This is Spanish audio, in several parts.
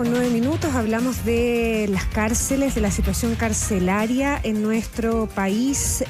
8:09. Hablamos de las cárceles, de la situación carcelaria en nuestro país.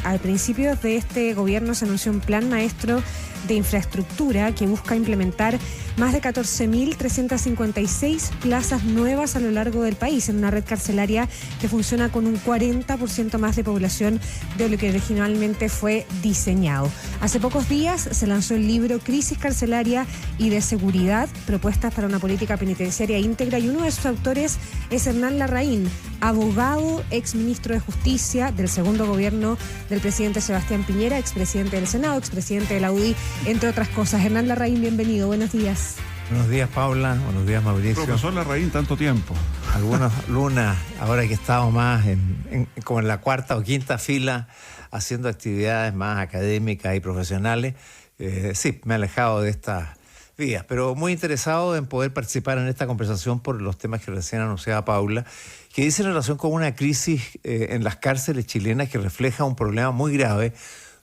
Al principio de este gobierno se anunció un plan maestro de infraestructura que busca implementar más de 14.356 plazas nuevas a lo largo del país, en una red carcelaria que funciona con un 40% más de población de lo que originalmente fue diseñado. Hace pocos días se lanzó el libro Crisis Carcelaria y de Seguridad, propuestas para una política penitenciaria íntegra, y uno de sus autores es Hernán Larraín, abogado, exministro de Justicia del segundo gobierno del presidente Sebastián Piñera, expresidente del Senado, expresidente de la UDI, entre otras cosas. Hernán Larraín, bienvenido, buenos días. Buenos días, Paula, buenos días, Mauricio. Profesor Larraín, tanto tiempo. Algunos lunas, ahora que estamos más como en la cuarta o quinta fila, haciendo actividades más académicas y profesionales, sí, me he alejado de estas vías, pero muy interesado en poder participar en esta conversación por los temas que recién anunciaba Paula, que dice en relación con una crisis en las cárceles chilenas que refleja un problema muy grave,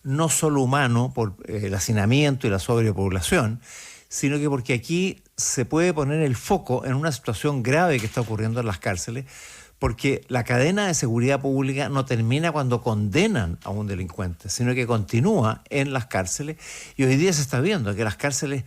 no solo humano por el hacinamiento y la sobrepoblación, sino que porque aquí se puede poner el foco en una situación grave que está ocurriendo en las cárceles, porque la cadena de seguridad pública no termina cuando condenan a un delincuente, sino que continúa en las cárceles, y hoy día se está viendo que las cárceles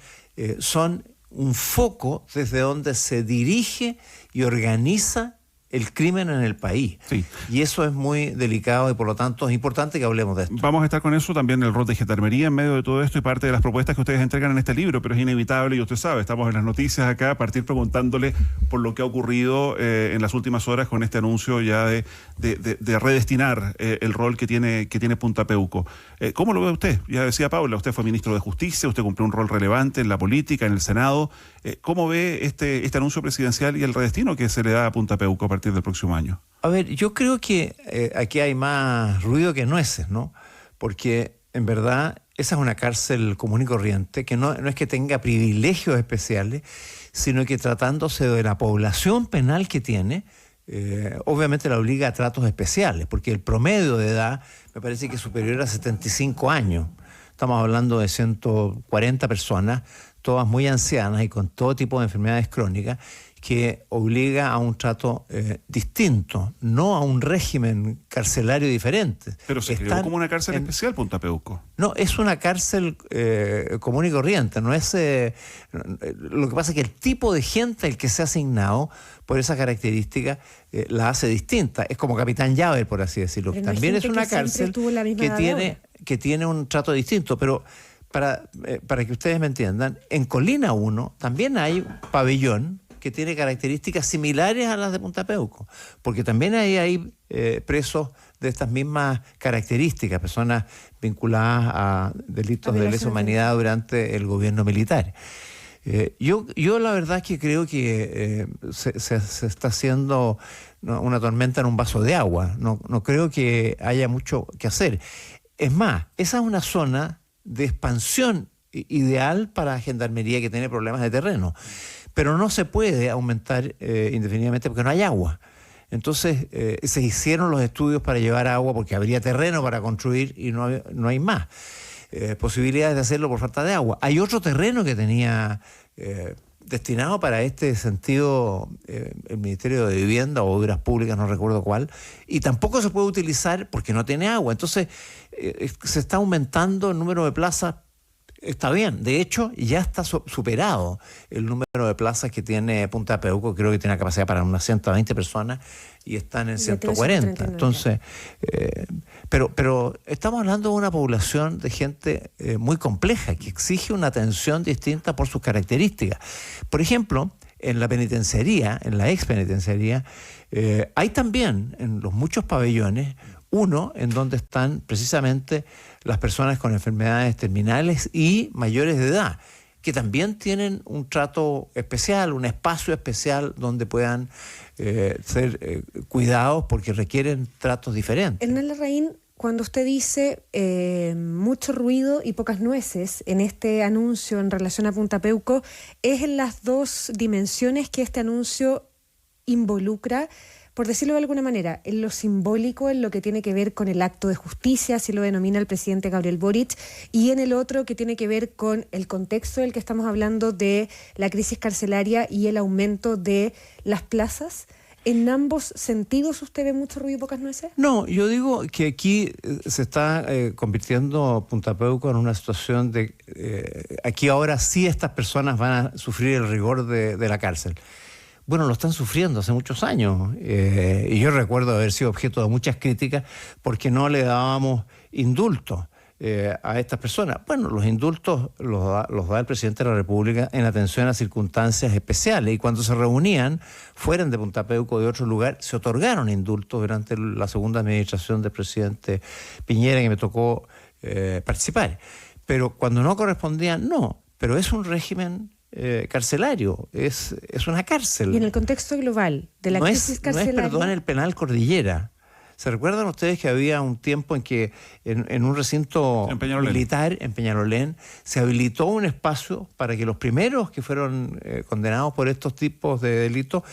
son un foco desde donde se dirige y organiza el crimen en el país. Sí. Y eso es muy delicado y por lo tanto es importante que hablemos de esto. Vamos a estar con eso, también el rol de gendarmería en medio de todo esto y parte de las propuestas que ustedes entregan en este libro, pero es inevitable, y usted sabe, estamos en las noticias acá, a partir preguntándole por lo que ha ocurrido en las últimas horas con este anuncio ya de redestinar el rol que tiene Punta Peuco. ¿Cómo lo ve usted? Ya decía Paula, usted fue ministro de Justicia, usted cumplió un rol relevante en la política, en el Senado. ¿Cómo ve este anuncio presidencial y el redestino que se le da a Punta Peuco a partir del próximo año? A ver, yo creo que aquí hay más ruido que nueces, ¿no? Porque en verdad esa es una cárcel común y corriente que no es que tenga privilegios especiales, sino que tratándose de la población penal que tiene, obviamente la obliga a tratos especiales, porque el promedio de edad me parece que es superior a 75 años. Estamos hablando de 140 personas, todas muy ancianas y con todo tipo de enfermedades crónicas, que obliga a un trato distinto, no a un régimen carcelario diferente. Pero se creó como una cárcel especial, Punta Peuco. No, es una cárcel común y corriente. No es lo que pasa es que el tipo de gente al que se ha asignado por esa característica la hace distinta. Es como Capitán Llaver, por así decirlo. Pero también es una cárcel que tiene un trato distinto, pero para que ustedes me entiendan, en Colina 1 también hay un pabellón que tiene características similares a las de Punta Peuco, porque también ahí hay presos de estas mismas características, personas vinculadas a delitos de lesa humanidad durante el gobierno militar. Yo la verdad es que creo que se está haciendo una tormenta en un vaso de agua. No creo que haya mucho que hacer. Es más, esa es una zona de expansión ideal para Gendarmería que tiene problemas de terreno, pero no se puede aumentar indefinidamente porque no hay agua. Entonces se hicieron los estudios para llevar agua porque habría terreno para construir y no hay más posibilidades de hacerlo por falta de agua. Hay otro terreno que tenía destinado para este sentido el Ministerio de Vivienda o Obras Públicas, no recuerdo cuál, y tampoco se puede utilizar porque no tiene agua. Entonces se está aumentando el número de plazas. Está bien, de hecho ya está superado el número de plazas que tiene Punta Peuco, creo que tiene capacidad para unas 120 personas y están en 140. Entonces, pero estamos hablando de una población de gente muy compleja que exige una atención distinta por sus características. Por ejemplo, en la penitenciaría, en la ex penitenciaría, hay también en los muchos pabellones uno en donde están precisamente las personas con enfermedades terminales y mayores de edad, que también tienen un trato especial, un espacio especial donde puedan ser cuidados porque requieren tratos diferentes. Hernán Larraín, cuando usted dice mucho ruido y pocas nueces en este anuncio en relación a Punta Peuco, ¿es en las dos dimensiones que este anuncio involucra? por decirlo de alguna manera, en lo simbólico, en lo que tiene que ver con el acto de justicia, así lo denomina el presidente Gabriel Boric, y en el otro que tiene que ver con el contexto del que estamos hablando de la crisis carcelaria y el aumento de las plazas? ¿En ambos sentidos usted ve mucho ruido y pocas nueces? No, yo digo que aquí se está convirtiendo Punta Peuco en una situación de... aquí ahora sí estas personas van a sufrir el rigor de la cárcel. Bueno, lo están sufriendo hace muchos años. Y yo recuerdo haber sido objeto de muchas críticas porque no le dábamos indultos a estas personas. Bueno, los indultos los da el presidente de la República en atención a circunstancias especiales, y cuando se reunían, fueran de Punta Peuco o de otro lugar, se otorgaron indultos durante la segunda administración del presidente Piñera, que me tocó participar. Pero cuando no correspondían, no. Pero es un régimen carcelario, es una cárcel. Y en el contexto global de la crisis carcelaria... No es, perdón, el penal Cordillera. ¿Se recuerdan ustedes que había un tiempo en que en un recinto militar en Peñalolén se habilitó un espacio para que los primeros que fueron condenados por estos tipos de delitos,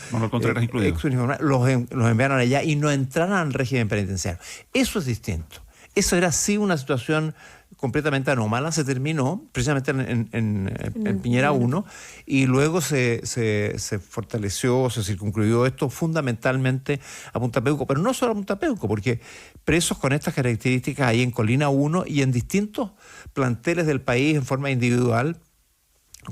los enviaran allá y no entraran al régimen penitenciario? Eso es distinto. Eso era sí una situación completamente anómala, se terminó precisamente en Piñera 1, y luego se fortaleció, se circunscribió esto fundamentalmente a Punta Peuco, pero no solo a Punta Peuco, porque presos con estas características hay en Colina 1 y en distintos planteles del país en forma individual,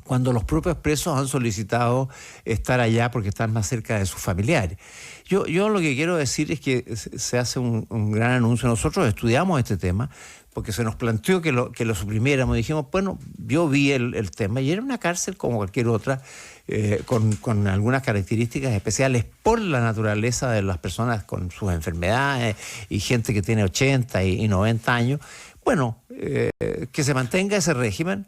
cuando los propios presos han solicitado estar allá porque están más cerca de sus familiares. Yo lo que quiero decir es que se hace un gran anuncio. Nosotros estudiamos este tema porque se nos planteó que lo suprimiéramos. Dijimos, bueno, yo vi el tema y era una cárcel como cualquier otra, con algunas características especiales por la naturaleza de las personas con sus enfermedades y gente que tiene 80 y 90 años. Bueno, que se mantenga ese régimen.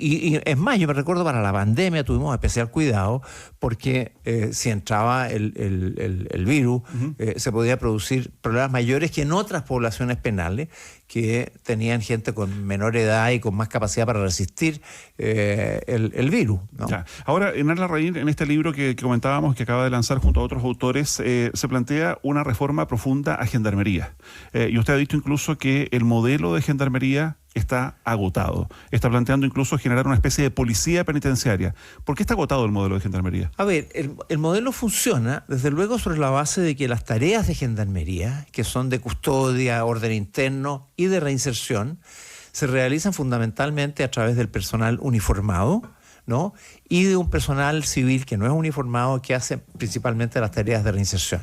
Y es más, yo me recuerdo para la pandemia tuvimos especial cuidado porque si entraba el virus, se podía producir problemas mayores que en otras poblaciones penales que tenían gente con menor edad y con más capacidad para resistir el virus, ¿no? Ya. Ahora, Hernán Larraín, en este libro que comentábamos, que acaba de lanzar junto a otros autores, se plantea una reforma profunda a Gendarmería. Y usted ha dicho incluso que el modelo de Gendarmería está agotado. Está planteando incluso generar una especie de policía penitenciaria. ¿Por qué está agotado el modelo de Gendarmería? A ver, el modelo funciona, desde luego, sobre la base de que las tareas de Gendarmería, que son de custodia, orden interno y de reinserción, se realizan fundamentalmente a través del personal uniformado, ¿no? Y de un personal civil que no es uniformado, que hace principalmente las tareas de reinserción.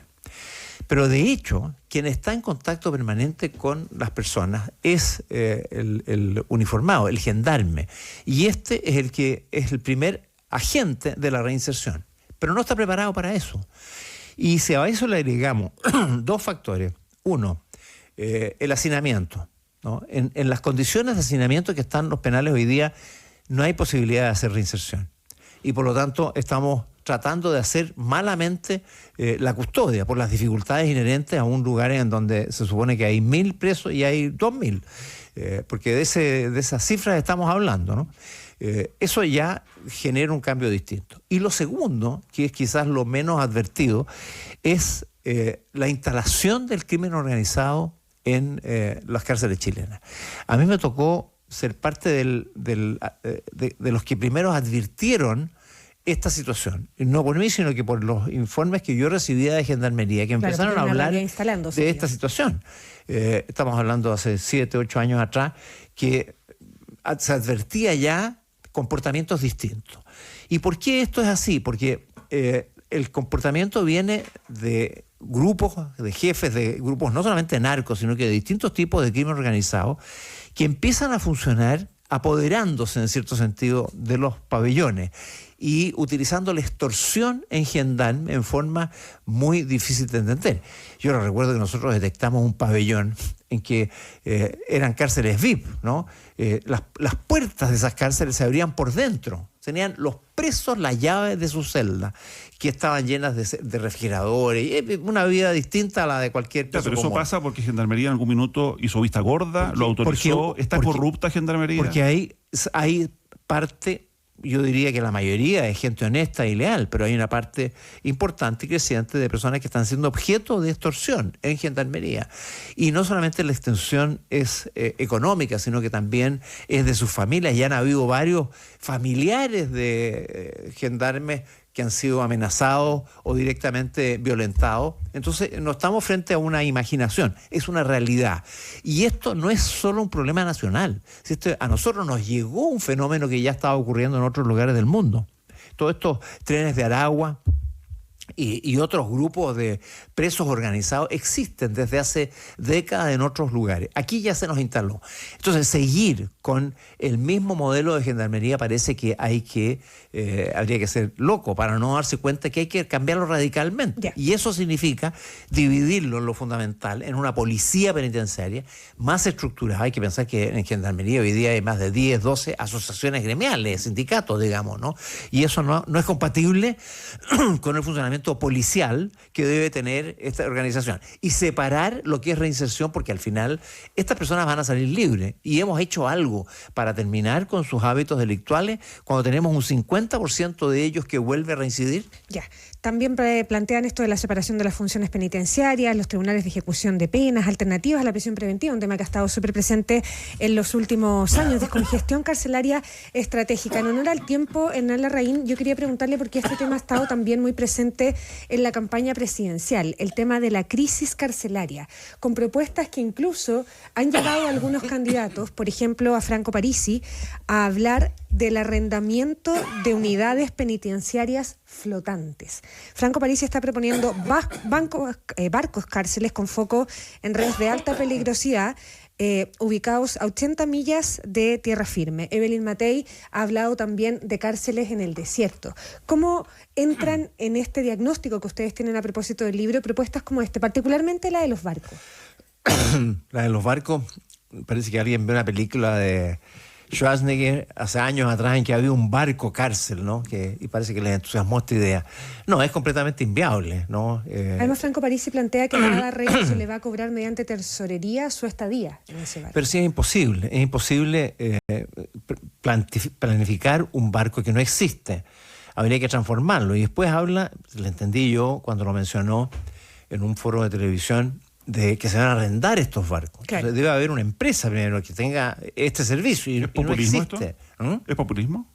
Pero de hecho, quien está en contacto permanente con las personas es el uniformado, el gendarme. Y este es el que es el primer agente de la reinserción. Pero no está preparado para eso. Y si a eso le agregamos dos factores. Uno, el hacinamiento, ¿no? En las condiciones de hacinamiento que están los penales hoy día, no hay posibilidad de hacer reinserción. Y por lo tanto estamos tratando de hacer malamente la custodia por las dificultades inherentes a un lugar en donde se supone que hay 1.000 presos y hay 2.000, porque de esas cifras estamos hablando, ¿no? Eso ya genera un cambio distinto. Y lo segundo, que es quizás lo menos advertido, es la instalación del crimen organizado en las cárceles chilenas. A mí me tocó ser parte de los que primero advirtieron esta situación, no por mí, sino que por los informes que yo recibía de Gendarmería, que empezaron a hablar de esta situación. Estamos hablando hace 7, 8 años atrás, que se advertía ya comportamientos distintos. ¿Y por qué esto es así? Porque el comportamiento viene de grupos, de jefes de grupos, no solamente narcos, sino que de distintos tipos de crimen organizado, que empiezan a funcionar apoderándose, en cierto sentido, de los pabellones y utilizando la extorsión en gendarme en forma muy difícil de entender. Yo recuerdo que nosotros detectamos un pabellón en que eran cárceles VIP, ¿no? Las puertas de esas cárceles se abrían por dentro. Tenían los presos las llaves de su celda, que estaban llenas de refrigeradores, una vida distinta a la de cualquier preso. Pero eso pasa porque Gendarmería en algún minuto hizo vista gorda, lo autorizó. ¿Está corrupta Gendarmería? Porque hay parte yo diría que la mayoría es gente honesta y leal, pero hay una parte importante y creciente de personas que están siendo objeto de extorsión en Gendarmería. Y no solamente la extensión es económica, sino que también es de sus familias. Ya han habido varios familiares de gendarmes que han sido amenazados o directamente violentados. Entonces, no estamos frente a una imaginación, es una realidad. Y esto no es solo un problema nacional. A nosotros nos llegó un fenómeno que ya estaba ocurriendo en otros lugares del mundo. Todos estos trenes de Aragua y otros grupos de presos organizados existen desde hace décadas en otros lugares. Aquí ya se nos instaló. Entonces, seguir con el mismo modelo de gendarmería parece que habría que ser loco para no darse cuenta que hay que cambiarlo radicalmente. Yeah. Y eso significa dividirlo en lo fundamental, en una policía penitenciaria más estructurada. Hay que pensar que en gendarmería hoy día hay más de 10, 12 asociaciones gremiales, sindicatos, digamos, ¿no? Y eso no es compatible con el funcionamiento policial que debe tener esta organización, y separar lo que es reinserción, porque al final estas personas van a salir libres, y hemos hecho algo para terminar con sus hábitos delictuales cuando tenemos un 50% de ellos que vuelve a reincidir. Ya. También plantean esto de la separación de las funciones penitenciarias, los tribunales de ejecución de penas, alternativas a la prisión preventiva, un tema que ha estado súper presente en los últimos años, descongestión carcelaria estratégica. En honor al tiempo, Hernán Larraín, yo quería preguntarle, porque este tema ha estado también muy presente en la campaña presidencial, el tema de la crisis carcelaria, con propuestas que incluso han llevado a algunos candidatos, por ejemplo a Franco Parisi, a hablar del arrendamiento de unidades penitenciarias flotantes. Franco Parisi está proponiendo barcos cárceles con foco en redes de alta peligrosidad, ubicados a 80 millas de tierra firme. Evelyn Matei ha hablado también de cárceles en el desierto. ¿Cómo entran en este diagnóstico que ustedes tienen a propósito del libro propuestas como este, particularmente la de los barcos? La de los barcos, parece que alguien ve una película de Schwarzenegger hace años atrás en que había un barco cárcel, ¿no? Y parece que les entusiasmó esta idea. No, es completamente inviable, ¿no? Además, Franco Parisi plantea que cada rey se le va a cobrar mediante tesorería su estadía en ese barco. Pero sí es imposible planificar un barco que no existe. Habría que transformarlo. Y después habla, le entendí yo cuando lo mencionó en un foro de televisión, de que se van a arrendar estos barcos. Claro. Entonces debe haber una empresa primero que tenga este servicio y, ¿Es populismo no existe. esto? ¿Es populismo?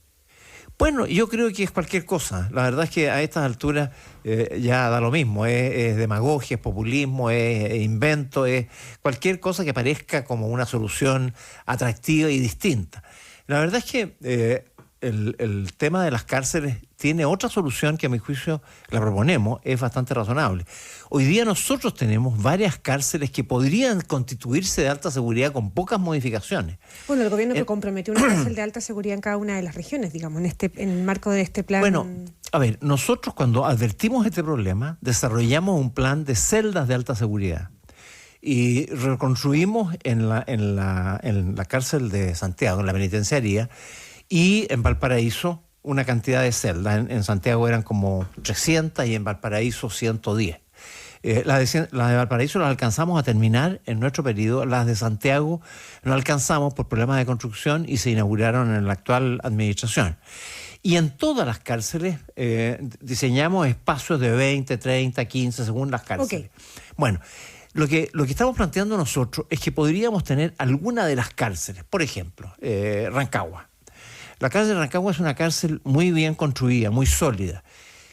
Bueno, yo creo que es cualquier cosa. La verdad es que a estas alturas ya da lo mismo. Es demagogia, es populismo, es invento, es cualquier cosa que parezca como una solución atractiva y distinta. La verdad es que el tema de las cárceles tiene otra solución que a mi juicio la proponemos, es bastante razonable. Hoy día nosotros tenemos varias cárceles que podrían constituirse de alta seguridad con pocas modificaciones. Bueno, el gobierno que comprometió una cárcel de alta seguridad en cada una de las regiones, digamos, en el marco de este plan. Bueno, a ver, nosotros cuando advertimos este problema, desarrollamos un plan de celdas de alta seguridad. Y reconstruimos en la cárcel de Santiago, en la penitenciaría, y en Valparaíso una cantidad de celdas. En Santiago eran como 300 y en Valparaíso 110. Las de Valparaíso las alcanzamos a terminar en nuestro periodo. Las de Santiago no alcanzamos por problemas de construcción y se inauguraron en la actual administración. Y en todas las cárceles diseñamos espacios de 20, 30, 15, según las cárceles. Okay. Bueno, lo que estamos planteando nosotros es que podríamos tener alguna de las cárceles, por ejemplo, Rancagua. La cárcel de Rancagua es una cárcel muy bien construida, muy sólida.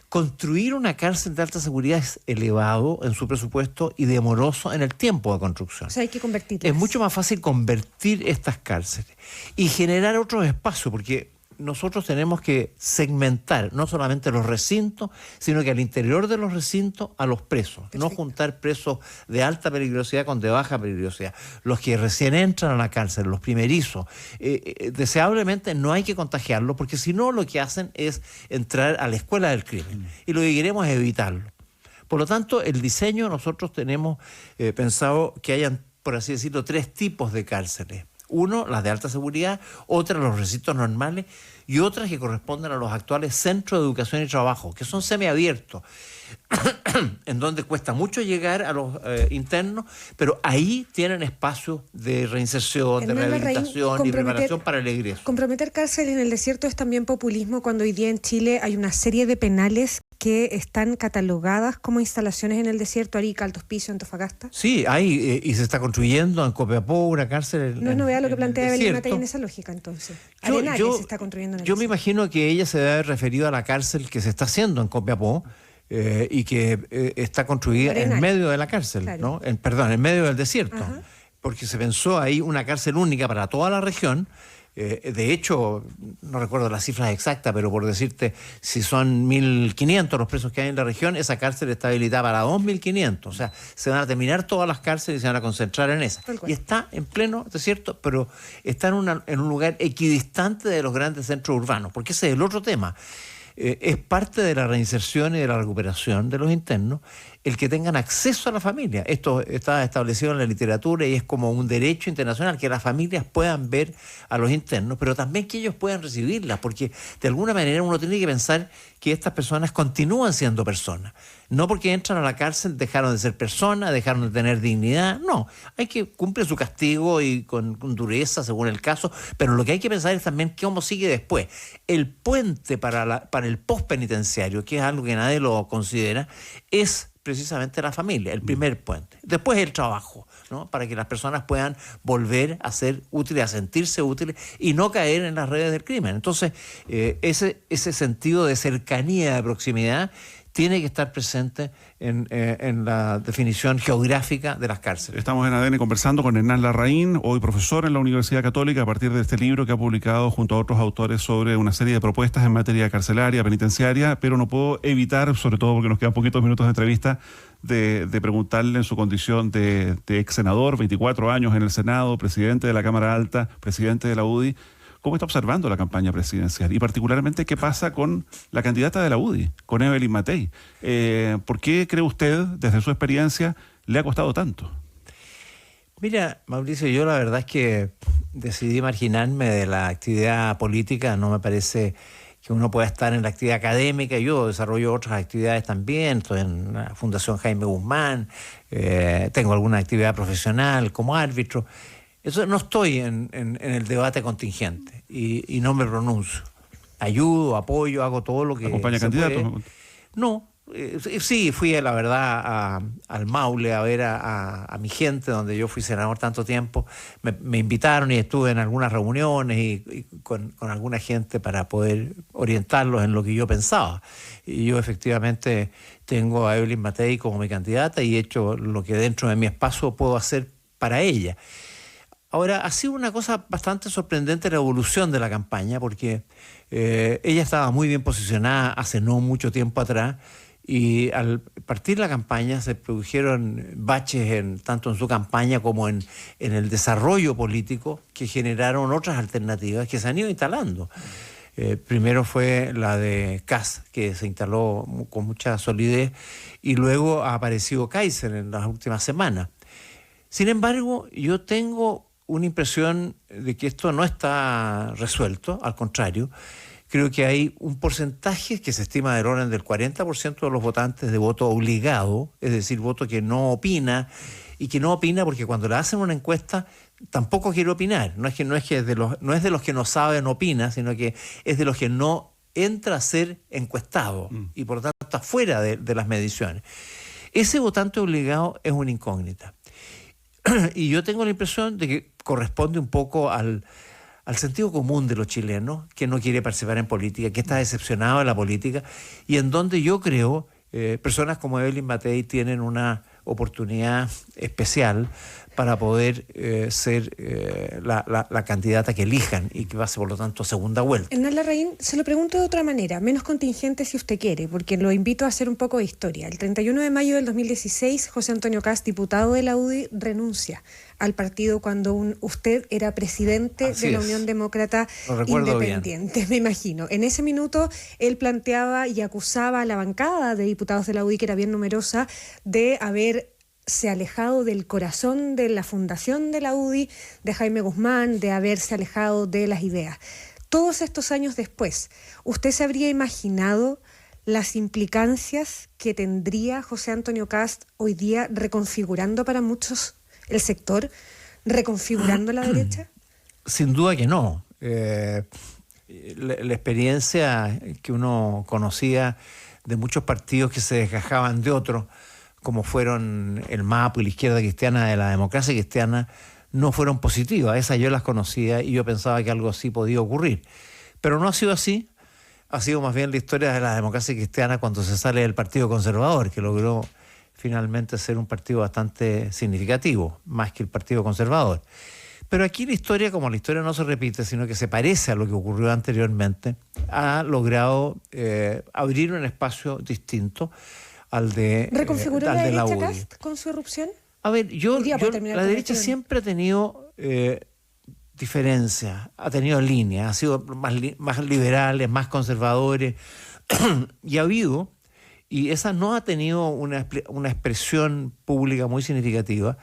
Construir una cárcel de alta seguridad es elevado en su presupuesto y demoroso en el tiempo de construcción. O sea, hay que convertirlas. Es mucho más fácil convertir estas cárceles y generar otros espacios, porque nosotros tenemos que segmentar no solamente los recintos, sino que al interior de los recintos a los presos. Perfecto. No juntar presos de alta peligrosidad con de baja peligrosidad. Los que recién entran a la cárcel, los primerizos, deseablemente no hay que contagiarlos, porque si no lo que hacen es entrar a la escuela del crimen. Y lo que queremos es evitarlo. Por lo tanto, el diseño nosotros tenemos pensado que hayan, por así decirlo, 3 tipos de cárceles. Uno, las de alta seguridad, otras los recintos normales y otras que corresponden a los actuales centros de educación y trabajo, que son semiabiertos, en donde cuesta mucho llegar a los internos, pero ahí tienen espacios de reinserción, de rehabilitación y preparación para el egreso. Comprometer cárceles en el desierto es también populismo cuando hoy día en Chile hay una serie de penales que están catalogadas como instalaciones en el desierto, Arica, Alto Hospicio, Antofagasta. Sí, hay, y se está construyendo en Copiapó una cárcel. No es novedad lo que plantea Evelyn Matei en esa lógica, entonces. Arenales se está construyendo en el desierto. Me imagino que ella se debe haber referido a la cárcel que se está haciendo en Copiapó, y que está construida en medio de la cárcel, claro. ¿No? En medio del desierto. Ajá. Porque se pensó ahí una cárcel única para toda la región. De hecho, no recuerdo las cifras exactas, pero por decirte, si son 1.500 los presos que hay en la región, esa cárcel está habilitada para 2.500. O sea, se van a terminar todas las cárceles y se van a concentrar en esa. Y está en pleno desierto, pero está en un lugar equidistante de los grandes centros urbanos, porque ese es el otro tema. Es parte de la reinserción y de la recuperación de los internos el que tengan acceso a la familia. Esto está establecido en la literatura y es como un derecho internacional, que las familias puedan ver a los internos, pero también que ellos puedan recibirlas, porque de alguna manera uno tiene que pensar que estas personas continúan siendo personas. No porque entran a la cárcel dejaron de ser personas, dejaron de tener dignidad. No, hay que cumplir su castigo y con dureza según el caso, pero lo que hay que pensar es también cómo sigue después. El puente para el postpenitenciario, que es algo que nadie lo considera, es precisamente la familia, el primer puente. Después el trabajo, ¿no? Para que las personas puedan volver a ser útiles, a sentirse útiles y no caer en las redes del crimen. Entonces, ese sentido de cercanía, de proximidad, tiene que estar presente en la definición geográfica de las cárceles. Estamos en ADN conversando con Hernán Larraín, hoy profesor en la Universidad Católica, a partir de este libro que ha publicado junto a otros autores sobre una serie de propuestas en materia carcelaria, penitenciaria, pero no puedo evitar, sobre todo porque nos quedan poquitos minutos de entrevista, de preguntarle en su condición de ex senador, 24 años en el Senado, presidente de la Cámara Alta, presidente de la UDI, ¿cómo está observando la campaña presidencial? Y particularmente, ¿qué pasa con la candidata de la UDI, con Evelyn Matei? ¿Por qué cree usted, desde su experiencia, le ha costado tanto? Mira, Mauricio, yo la verdad es que decidí marginarme de la actividad política. No me parece que uno pueda estar en la actividad académica. Yo desarrollo otras actividades también. Estoy en la Fundación Jaime Guzmán. Tengo alguna actividad profesional como árbitro. Eso, no estoy en el debate contingente y no me pronuncio. Ayudo, apoyo, hago todo lo que... ¿Acompaña candidatos? No, sí, fui la verdad al Maule a ver a mi gente, donde yo fui senador tanto tiempo. Me invitaron y estuve en algunas reuniones y con alguna gente para poder orientarlos en lo que yo pensaba. Y yo efectivamente tengo a Evelyn Matei como mi candidata y he hecho lo que dentro de mi espacio puedo hacer para ella. Ahora, ha sido una cosa bastante sorprendente la evolución de la campaña, porque ella estaba muy bien posicionada hace no mucho tiempo atrás, y al partir la campaña se produjeron baches tanto en su campaña como en el desarrollo político, que generaron otras alternativas que se han ido instalando. Primero fue la de Kast, que se instaló con mucha solidez, y luego ha aparecido Kaiser en las últimas semanas. Sin embargo, yo tengo una impresión de que esto no está resuelto, al contrario. Creo que hay un porcentaje que se estima del orden del 40% de los votantes de voto obligado, es decir, voto que no opina, y que no opina porque cuando le hacen una encuesta tampoco quiere opinar. No es de los que no saben opina, sino que es de los que no entra a ser encuestado y por lo tanto está fuera de las mediciones. Ese votante obligado es una incógnita. Y yo tengo la impresión de que corresponde un poco al sentido común de los chilenos, que no quiere participar en política, que está decepcionado de la política, y en donde yo creo personas como Evelyn Matei tienen una oportunidad especial para poder ser la candidata que elijan y que pase, por lo tanto, a segunda vuelta. Hernán Larraín, se lo pregunto de otra manera, menos contingente si usted quiere, porque lo invito a hacer un poco de historia. El 31 de mayo del 2016, José Antonio Kast, diputado de la UDI, renuncia al partido cuando usted era presidente de la Unión Demócrata Independiente, me imagino. En ese minuto, él planteaba y acusaba a la bancada de diputados de la UDI, que era bien numerosa, de haber haberse alejado del corazón de la fundación de la UDI, de Jaime Guzmán, de haberse alejado de las ideas. Todos estos años después, ¿usted se habría imaginado las implicancias que tendría José Antonio Kast hoy día reconfigurando para muchos el sector, reconfigurando la derecha? Sin duda que no. La experiencia que uno conocía de muchos partidos que se desgajaban de otros, como fueron el MAPU y la izquierda cristiana de la democracia cristiana, no fueron positivas. Esas yo las conocía y yo pensaba que algo así podía ocurrir. Pero no ha sido así. Ha sido más bien la historia de la democracia cristiana cuando se sale del Partido Conservador, que logró finalmente ser un partido bastante significativo, más que el Partido Conservador. Pero aquí la historia, como la historia no se repite, sino que se parece a lo que ocurrió anteriormente, ha logrado abrir un espacio distinto al de ¿Reconfiguró la la UDI. derecha Kast con su irrupción? A ver, la derecha siempre ha tenido diferencias, ha tenido líneas, ha sido más liberales, más conservadores, y ha habido, y esa no ha tenido una expresión pública muy significativa,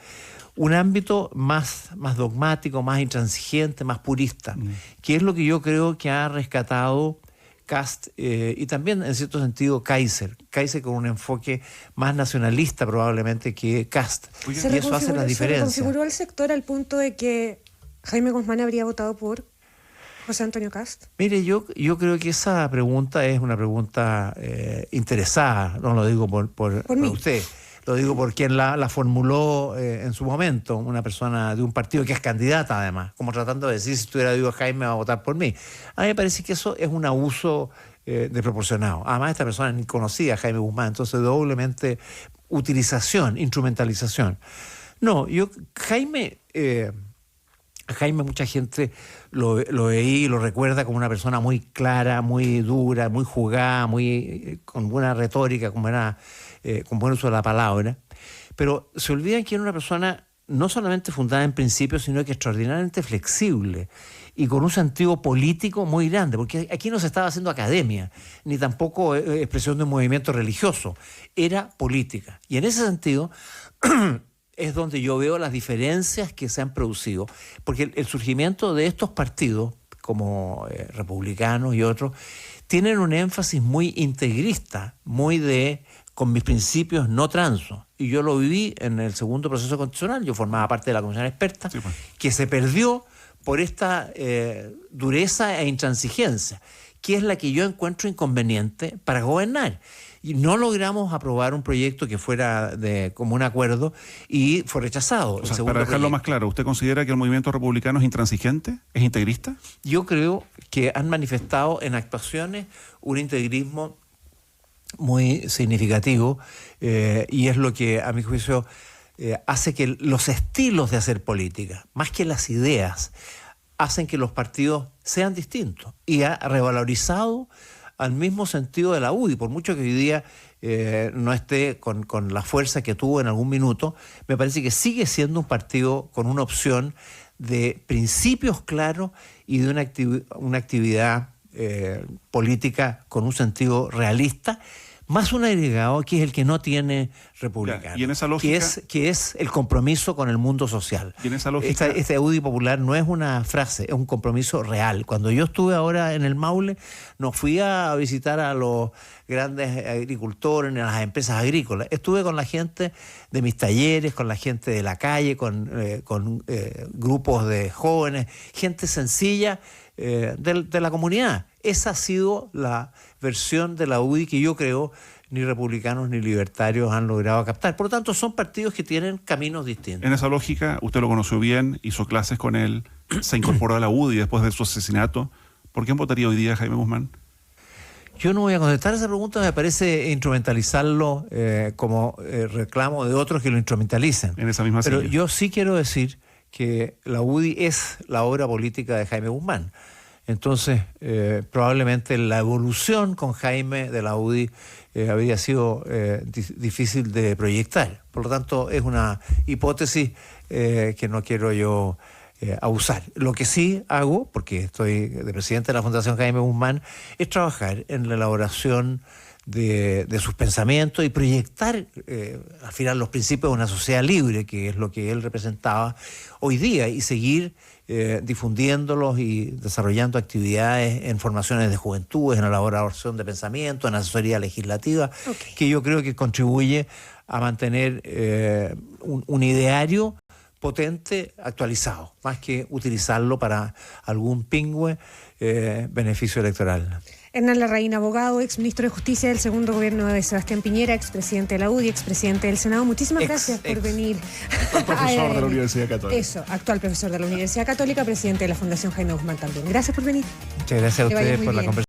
un ámbito más dogmático, más intransigente, más purista, que es lo que yo creo que ha rescatado Kast y también en cierto sentido Kaiser con un enfoque más nacionalista probablemente que Kast, y eso hace la diferencia. ¿Se reconfiguró el sector al punto de que Jaime Guzmán habría votado por José Antonio Kast? Mire, yo creo que esa pregunta es una pregunta interesada, no lo digo por usted, lo digo por quien la formuló en su momento, una persona de un partido que es candidata además, como tratando de decir, si estuviera vivo Jaime va a votar por mí. A mí me parece que eso es un abuso desproporcionado. Además, esta persona ni conocía a Jaime Guzmán, entonces doblemente utilización, instrumentalización. No, Jaime, mucha gente lo veía y lo recuerda como una persona muy clara, muy dura, muy jugada, con buena retórica, con buen uso de la palabra. Pero se olvidan que era una persona no solamente fundada en principios, sino que extraordinariamente flexible y con un sentido político muy grande, porque aquí no se estaba haciendo academia, ni tampoco expresión de un movimiento religioso, era política. Y en ese sentido es donde yo veo las diferencias que se han producido, porque el surgimiento de estos partidos, como republicanos y otros, tienen un énfasis muy integrista, muy con mis principios no transo. Y yo lo viví en el segundo proceso constitucional, yo formaba parte de la comisión experta, sí, que se perdió por esta dureza e intransigencia, que es la que yo encuentro inconveniente para gobernar. Y no logramos aprobar un proyecto que fuera de común acuerdo y fue rechazado. O sea, para dejarlo más claro, ¿usted considera que el movimiento republicano es intransigente? ¿Es integrista? Yo creo que han manifestado en actuaciones un integrismo muy significativo y es lo que, a mi juicio, hace que los estilos de hacer política, más que las ideas, hacen que los partidos sean distintos y ha revalorizado al mismo sentido de la UDI, por mucho que hoy día no esté con la fuerza que tuvo en algún minuto, me parece que sigue siendo un partido con una opción de principios claros y de una actividad política con un sentido realista, más un agregado que es el que no tiene republicano, y en esa lógica, que es el compromiso con el mundo social. Y en esa lógica, este UDI popular no es una frase, es un compromiso real. Cuando yo estuve ahora en el Maule, no fui a visitar a los grandes agricultores ni a las empresas agrícolas. Estuve con la gente de mis talleres, con la gente de la calle, con grupos de jóvenes, gente sencilla de la comunidad. Esa ha sido la versión de la UDI que yo creo ni republicanos ni libertarios han logrado captar. Por lo tanto, son partidos que tienen caminos distintos. En esa lógica, usted lo conoció bien, hizo clases con él, se incorporó a la UDI después de su asesinato. ¿Por quién votaría hoy día Jaime Guzmán? Yo no voy a contestar esa pregunta, me parece instrumentalizarlo como reclamo de otros que lo instrumentalicen. En esa misma Pero silla. yo sí quiero decir que la UDI es la obra política de Jaime Guzmán. Entonces, probablemente la evolución con Jaime de la UDI habría sido difícil de proyectar. Por lo tanto, es una hipótesis que no quiero yo abusar. Lo que sí hago, porque estoy de presidente de la Fundación Jaime Guzmán, es trabajar en la elaboración de sus pensamientos y proyectar al final los principios de una sociedad libre, que es lo que él representaba hoy día, y seguir difundiéndolos y desarrollando actividades en formaciones de juventudes, en elaboración de pensamiento, en asesoría legislativa, que yo creo que contribuye a mantener un ideario potente, actualizado, más que utilizarlo para algún pingüe beneficio electoral. Hernán Larraín, abogado, exministro de Justicia del segundo gobierno de Sebastián Piñera, expresidente de la UDI, expresidente del Senado. Muchísimas gracias por venir. Actual profesor de la Universidad Católica. Eso, actual profesor de la Universidad Católica, presidente de la Fundación Jaime Guzmán también. Gracias por venir. Muchas gracias a ustedes por la conversación.